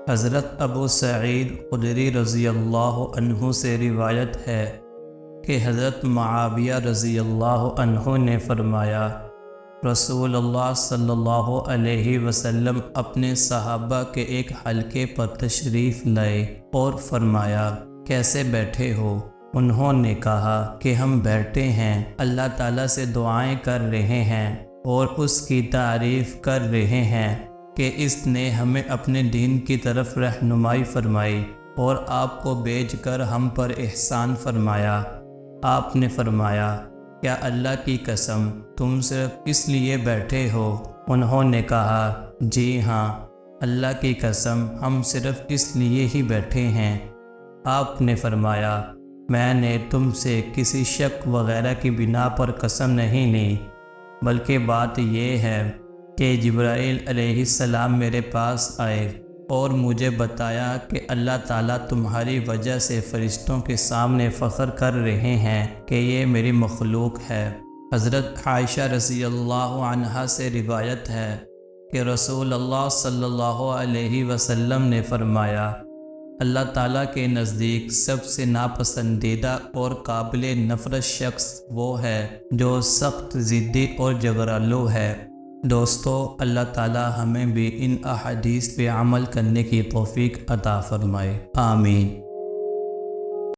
حضرت ابو سعید خدری رضی اللہ عنہ سے روایت ہے کہ حضرت معاویہ رضی اللہ عنہ نے فرمایا، رسول اللہ صلی اللہ علیہ وسلم اپنے صحابہ کے ایک حلقے پر تشریف لائے اور فرمایا، کیسے بیٹھے ہو؟ انہوں نے کہا کہ ہم بیٹھے ہیں، اللہ تعالیٰ سے دعائیں کر رہے ہیں اور اس کی تعریف کر رہے ہیں کہ اس نے ہمیں اپنے دین کی طرف رہنمائی فرمائی اور آپ کو بھیج کر ہم پر احسان فرمایا۔ آپ نے فرمایا، کیا اللہ کی قسم تم صرف اس لیے بیٹھے ہو؟ انہوں نے کہا، جی ہاں، اللہ کی قسم ہم صرف اس لیے ہی بیٹھے ہیں۔ آپ نے فرمایا، میں نے تم سے کسی شک وغیرہ کی بنا پر قسم نہیں لی، بلکہ بات یہ ہے کہ جبرائیل علیہ السلام میرے پاس آئے اور مجھے بتایا کہ اللہ تعالیٰ تمہاری وجہ سے فرشتوں کے سامنے فخر کر رہے ہیں کہ یہ میری مخلوق ہے۔ حضرت عائشہ رضی اللہ عنہا سے روایت ہے کہ رسول اللہ صلی اللہ علیہ وسلم نے فرمایا، اللہ تعالیٰ کے نزدیک سب سے ناپسندیدہ اور قابل نفرت شخص وہ ہے جو سخت ضدی اور جھگڑالو ہے۔ دوستو، اللہ تعالیٰ ہمیں بھی ان احادیث پہ عمل کرنے کی توفیق عطا فرمائے، آمین۔